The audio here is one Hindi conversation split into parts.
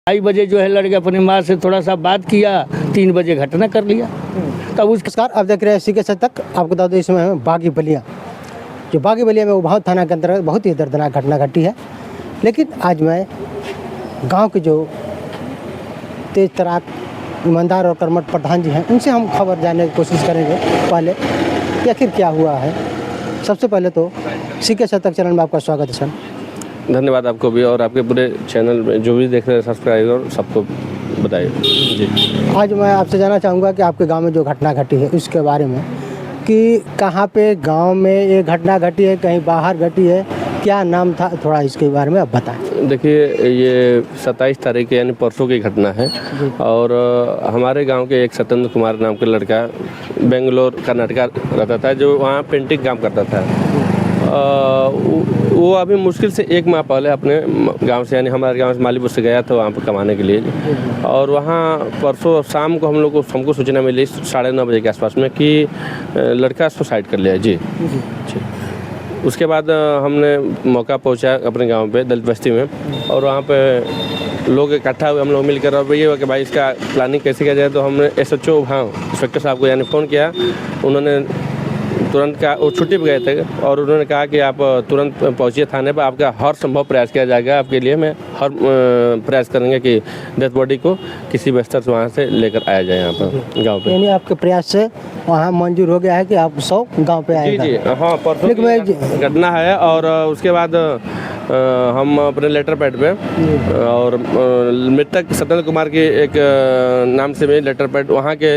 2:30 बजे जो है लड़के अपनी माँ से थोड़ा सा बात किया, 3 बजे घटना कर लिया। तब उस नमस्कार, आप देख रहे हैं सीके तक। आपको बता दो इसमें है बागी बलिया, जो बागी बलिया में उभाव थाना के अंतर्गत बहुत ही दर्दनाक घटना घटी है। लेकिन आज मैं गांव के जो तेज तराक ईमानदार और कर्मठ प्रधान जी हैं, उनसे हम खबर जानने की कोशिश करेंगे पहले कि आखिर क्या हुआ है। सबसे पहले तो सीके तक चैनल में आपका स्वागत है सर। धन्यवाद आपको भी और आपके पूरे चैनल में जो भी देख रहे हैं सब्सक्राइबर सबको बताइए जी। आज मैं आपसे जानना चाहूँगा कि आपके गांव में जो घटना घटी है उसके बारे में, कि कहाँ पे गांव में ये घटना घटी है, कहीं बाहर घटी है, क्या नाम था, थोड़ा इसके बारे में आप बताएं। देखिए, ये 27 तारीख यानी परसों की घटना है और हमारे गांव के एक सत्येंद्र कुमार नाम के लड़का बेंगलोर कर्नाटका रहता था, जो वहाँ पेंटिंग काम करता था। वो अभी मुश्किल से 1 माह पहले अपने गांव से यानी हमारे गांव से मालीपुर से गया था वहाँ पर कमाने के लिए। और वहाँ परसों शाम को हमको सूचना मिली 9:30 बजे के आसपास में कि लड़का सुसाइड कर लिया जी। उसके बाद हमने मौका पहुंचा अपने गांव पे दलित बस्ती में, और वहाँ पे लोग इकट्ठा हुए, हम लोग मिलकर। और ये हुआ कि भाई इसका प्लानिंग कैसे किया जाए, तो हमने SHO इंस्पेक्टर साहब को यानी फ़ोन किया। उन्होंने तुरंत वो छुट्टी पर गए थे और उन्होंने कहा कि आप तुरंत पहुंचिए थाने पर, आपका हर संभव प्रयास किया जाएगा आपके लिए। मैं हर प्रयास करेंगे कि डेथ बॉडी को किसी भी स्तर से वहाँ से लेकर आया जाए यहाँ पर गांव पे। यानी आपके प्रयास से वहाँ मंजूर हो गया है कि आप 100 गांव पे आएगा। जी हाँ, परसों की घटना है। और उसके बाद हम अपने लेटर पैड पे और मृतक सत्येंद्र कुमार के एक नाम से भी लेटर पैड वहाँ के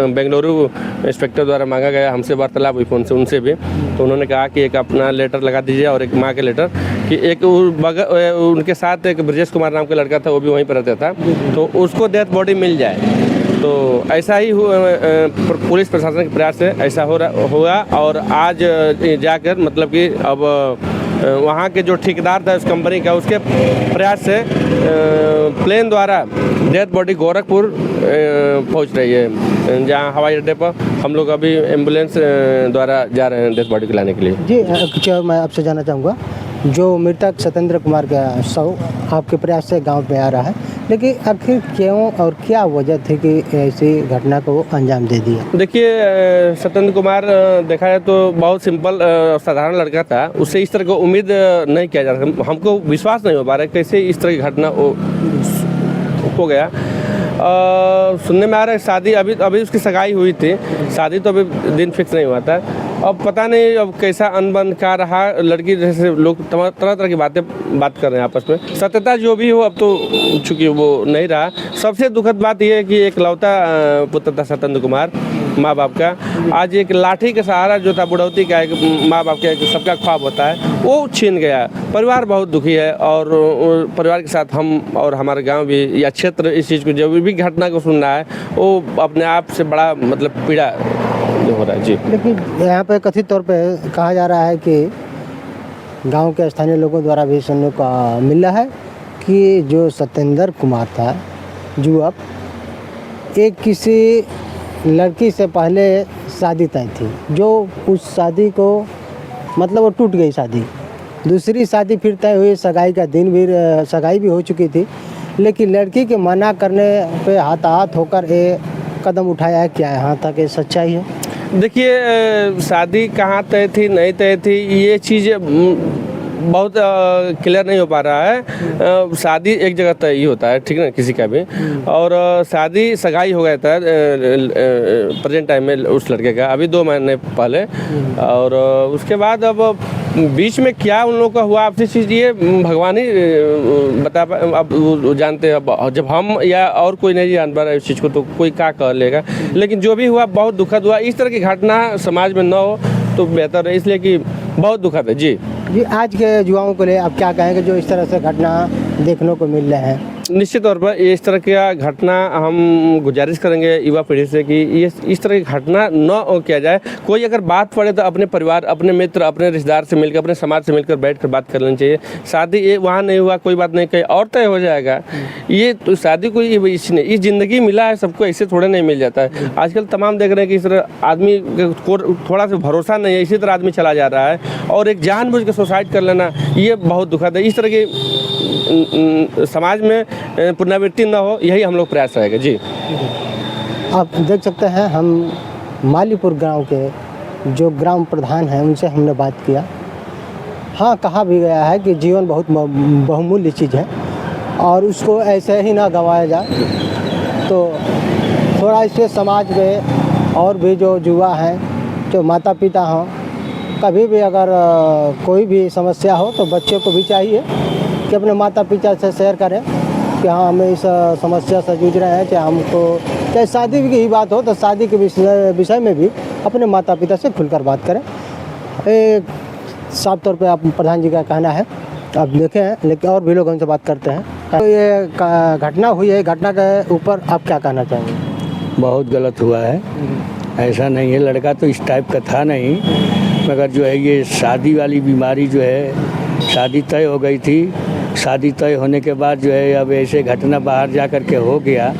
बेंगलुरु इंस्पेक्टर द्वारा मांगा गया, हमसे वार्तालाप हुई फ़ोन से उनसे भी। तो उन्होंने कहा कि एक अपना लेटर लगा दीजिए और एक माँ के लेटर, कि एक उनके साथ एक ब्रजेश कुमार नाम का लड़का था, वो भी वहीं पर रहता था, तो उसको डेथ बॉडी मिल जाए। तो ऐसा ही पुलिस प्रशासन के प्रयास से ऐसा हुआ। और आज जाकर मतलब कि अब वहाँ के जो ठेकेदार था उस कंपनी का, उसके प्रयास से प्लेन द्वारा डेथ बॉडी गोरखपुर पहुँच रही है, जहाँ हवाई अड्डे पर हम लोग अभी एम्बुलेंस द्वारा जा रहे हैं डेथ बॉडी को लाने के लिए। जी कुछ मैं आपसे जानना चाहूँगा, जो मृतक सत्येंद्र कुमार का शव आपके प्रयास से गांव पे आ रहा है, लेकिन आखिर क्यों और क्या वजह थी कि ऐसी घटना को अंजाम दे दिया? देखिए, सत्येंद्र कुमार देखा जाए तो बहुत सिंपल साधारण लड़का था, उससे इस तरह की उम्मीद नहीं किया जा रहा। हमको विश्वास नहीं हो पा रहा है कैसे इस तरह की घटना हो गया। सुनने में आ रहा है शादी अभी उसकी सगाई हुई थी, शादी तो अभी दिन फिक्स नहीं हुआ था। अब पता नहीं अब कैसा अनबन का रहा, लड़की जैसे लोग तरह तरह की बात कर रहे हैं आपस में। सत्यता जो भी हो अब तो चूँकि वो नहीं रहा। सबसे दुखद बात यह है कि एक लौता पुत्र था सत्येंद्र कुमार, माँ बाप का, आज एक लाठी का सहारा जो था बुढ़ौती का, एक माँ बाप का सबका ख्वाब होता है, वो छीन गया। परिवार बहुत दुखी है और परिवार के साथ हम और हमारे गांव भी या क्षेत्र इस चीज़ को जब भी घटना को सुन रहा है, वो अपने आप से बड़ा मतलब पीड़ा हो रहा है जी। लेकिन यहाँ पे कथित तौर पे कहा जा रहा है कि गांव के स्थानीय लोगों द्वारा भी सुनने को मिल रहा है कि जो सत्येंद्र कुमार था युवक, एक किसी लड़की से पहले शादी तय थी, जो उस शादी को मतलब वो टूट गई शादी। दूसरी शादी फिर तय हुई, सगाई का दिन भी सगाई भी हो चुकी थी, लेकिन लड़की के मना करने पे हाथ होकर ये कदम उठाया है। क्या यहाँ तक ये सच्चाई है? देखिए, शादी कहाँ तय थी नहीं तय थी ये चीज़ बहुत क्लियर नहीं हो पा रहा है। शादी एक जगह तय ही होता है, ठीक है ना, किसी का भी। और शादी सगाई हो गया था प्रेजेंट टाइम में उस लड़के का अभी 2 महीने पहले। और उसके बाद अब बीच में क्या उन लोगों का हुआ आपसी चीज़ ये भगवान ही बता अब जानते हैं। अब जब हम या और कोई नहीं जान पा रहा है इस चीज़ को तो कोई क्या कह लेगा। लेकिन जो भी हुआ बहुत दुखद हुआ। इस तरह की घटना समाज में न हो तो बेहतर है, इसलिए कि बहुत दुखद है जी। आज के युवाओं को लिए आप क्या कहेंगे जो इस तरह से घटना देखने को मिल रहे हैं? निश्चित तौर पर इस तरह की घटना हम गुजारिश करेंगे युवा पीढ़ी से कि ये इस तरह की घटना न किया जाए। कोई अगर बात पड़े तो अपने परिवार, अपने मित्र, अपने रिश्तेदार से मिलकर, अपने समाज से मिलकर बैठ कर बात कर लेनी चाहिए। शादी ये वहाँ नहीं हुआ, कोई बात नहीं, कहीं और तय हो जाएगा। ये तो शादी को इस ज़िंदगी मिला है सबको, ऐसे थोड़ा नहीं मिल जाता है। आजकल तमाम देख रहे हैं कि इस तरह आदमी को थोड़ा सा भरोसा नहीं है, इसी तरह आदमी चला जा रहा है। और एक जानबूझ के सुसाइड कर लेना ये बहुत दुखद है। इस तरह की समाज में पुनरावृत्ति न हो, यही हम लोग प्रयास रहेगा जी। आप देख सकते हैं हम मालीपुर गांव के जो ग्राम प्रधान हैं उनसे हमने बात किया। हाँ, कहा भी गया है कि जीवन बहुत बहुमूल्य चीज़ है और उसको ऐसे ही ना गंवाया जाए। तो थोड़ा इससे समाज में और भी जो युवा हैं, जो माता पिता हों, कभी भी अगर कोई भी समस्या हो तो बच्चे को भी चाहिए कि अपने माता पिता से शेयर करें कि हाँ, हम इस समस्या से जूझ रहे हैं। चाहे हमको चाहे शादी की ही बात हो तो शादी के विषय में भी अपने माता पिता से खुलकर बात करें। एक साफ तौर पे आप प्रधान जी का कहना है, आप देखें, लेकिन और भी लोग हमसे बात करते हैं। तो ये घटना हुई है, घटना के ऊपर आप क्या कहना चाहेंगे? बहुत गलत हुआ है, ऐसा नहीं है, लड़का तो इस टाइप का था नहीं, मगर जो है ये शादी वाली बीमारी जो है, शादी तय हो गई थी, शादी तय होने के बाद जो है अब ऐसे घटना बाहर जा कर के हो गया।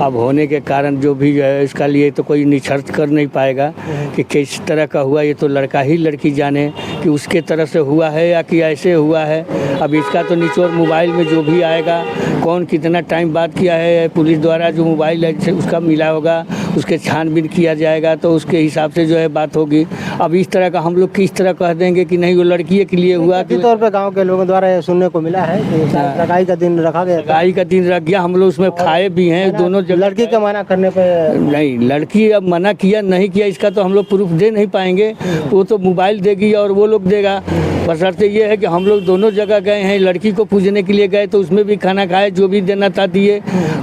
अब होने के कारण जो भी जो है इसका लिए तो कोई निष्कर्ष कर नहीं पाएगा कि किस तरह का हुआ। ये तो लड़का ही लड़की जाने कि उसके तरफ से हुआ है या कि ऐसे हुआ है। अब इसका तो निचोड़ मोबाइल में जो भी आएगा, कौन कितना टाइम बात किया है, पुलिस द्वारा जो मोबाइल है उसका मिला होगा, उसके छानबीन किया जाएगा तो उसके हिसाब से जो है बात होगी। अब इस तरह का हम लोग किस तरह कह देंगे कि नहीं वो लड़की के लिए हुआ। किस तौर पे गांव के लोगों द्वारा ये सुनने को मिला है कि सगाई का दिन रखा गया, सगाई का दिन रख गया, हम लोग उसमें खाए भी हैं दोनों। लड़की का मना करने पे नहीं, लड़की अब मना किया नहीं किया इसका तो हम लोग प्रूफ दे नहीं पाएंगे। वो तो मोबाइल देगी और वो लोग देगा। बशर्ते ये है कि हम लोग दोनों जगह गए हैं, लड़की को पूजने के लिए गए तो उसमें भी खाना खाए, जो भी देना था दिए।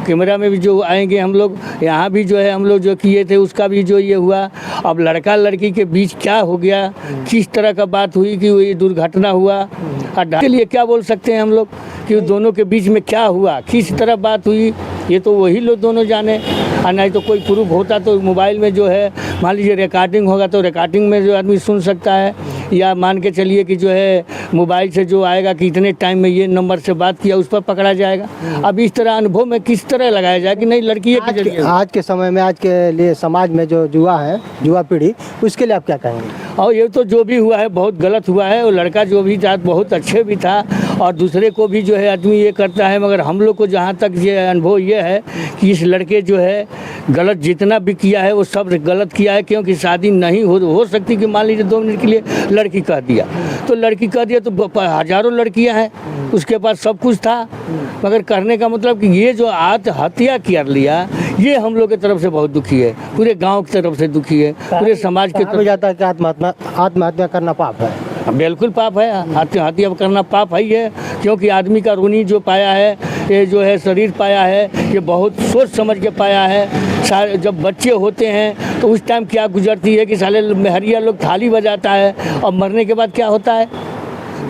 कैमरा में भी जो आएंगे हम लोग, यहाँ भी जो है हम लोग जो किए थे उसका भी जो ये हुआ। अब लड़का लड़की के बीच क्या हो गया, किस तरह का बात हुई कि ये दुर्घटना हुआ, के लिए क्या बोल सकते हैं हम लोग कि दोनों के बीच में क्या हुआ, किस तरह बात हुई, ये तो वही लोग दोनों जाने। और नहीं तो कोई प्रूफ होता तो मोबाइल में जो है मान लीजिए रिकॉर्डिंग होगा तो रिकॉर्डिंग में जो आदमी सुन सकता है, या मान के चलिए कि जो है मोबाइल से जो आएगा कि इतने टाइम में ये नंबर से बात किया उस पर पकड़ा जाएगा। अब इस तरह अनुभव में किस तरह लगाया जाए कि नहीं लड़की आज के समय में, आज के लिए समाज में जो युवा है, युवा पीढ़ी, उसके लिए आप क्या कहेंगे? और ये तो जो भी हुआ है बहुत गलत हुआ है। वो लड़का जो भी था बहुत अच्छे भी था और दूसरे को भी जो है आदमी ये करता है, मगर हम लोग को जहाँ तक ये अनुभव ये है कि इस लड़के जो है गलत जितना भी किया है वो सब गलत किया है। क्योंकि शादी नहीं हो सकती कि मान लीजिए 2 मिनट के लिए लड़की कह दिया तो लड़की कह दिया तो हजारों लड़कियां हैं, उसके पास सब कुछ था, मगर करने का मतलब कि ये जो आत्महत्या कर लिया, ये हम लोग की तरफ से बहुत दुखी है, पूरे गांव की तरफ से दुखी है, पूरे समाज की तरफ जाता है कि आत्महत्या करना पाप है। बिल्कुल पाप है, आत्महत्या करना पाप ही है। क्योंकि आदमी का रूनी जो पाया है, ये जो है शरीर पाया है, ये बहुत सोच समझ के पाया है। जब बच्चे होते हैं तो उस टाइम क्या गुजरती है कि साले मेहरिया लोग थाली बजाता है और मरने के बाद क्या होता है,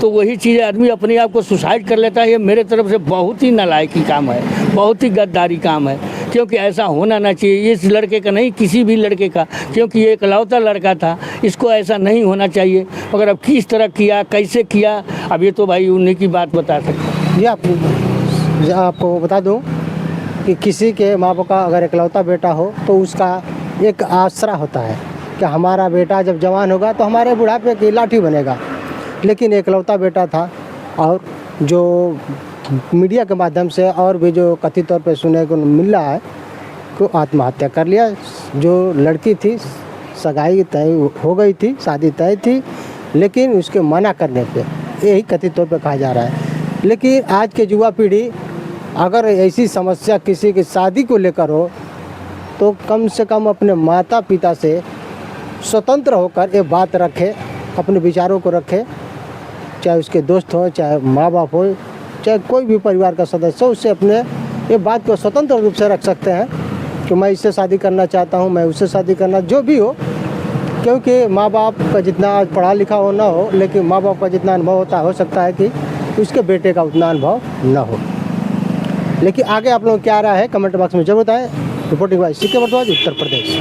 तो वही चीज़ आदमी अपने आप को सुसाइड कर लेता है। ये मेरे तरफ से बहुत ही नालायकी काम है, बहुत ही गद्दारी काम है। क्योंकि ऐसा होना ना चाहिए, इस लड़के का नहीं किसी भी लड़के का, क्योंकि ये इकलौता लड़का था, इसको ऐसा नहीं होना चाहिए। मगर अब किस तरह किया, कैसे किया, अब ये तो भाई उन्हीं की बात बता सकते। ये आपको बता दूं कि किसी के माँ बाप का अगर इकलौता बेटा हो तो उसका एक आसरा होता है कि हमारा बेटा जब जवान होगा तो हमारे बुढ़ापे की लाठी बनेगा। लेकिन इकलौता बेटा था और जो मीडिया के माध्यम से और भी जो कथित तौर पे सुनने को मिल रहा है को आत्महत्या कर लिया। जो लड़की थी सगाई तय हो गई थी, शादी तय थी, लेकिन उसके मना करने पे यही कथित तौर पे कहा जा रहा है। लेकिन आज के युवा पीढ़ी अगर ऐसी समस्या किसी की शादी को लेकर हो तो कम से कम अपने माता पिता से स्वतंत्र होकर ये बात रखे, अपने विचारों को रखे, चाहे उसके दोस्त हो, चाहे माँ बाप हो, चाहे कोई भी परिवार का सदस्य हो, उससे अपने ये बात को स्वतंत्र रूप से रख सकते हैं कि मैं इससे शादी करना चाहता हूँ, मैं उससे शादी करना, जो भी हो। क्योंकि माँ बाप का जितना पढ़ा लिखा हो ना हो, लेकिन माँ बाप का जितना अनुभव होता हो सकता है कि उसके बेटे का उतना अनुभव ना हो। लेकिन आगे आप लोग क्या आ रहा है कमेंट बॉक्स में जरूर बताएं। Reporting bye CK Bhardwaj, Uttar Pradesh.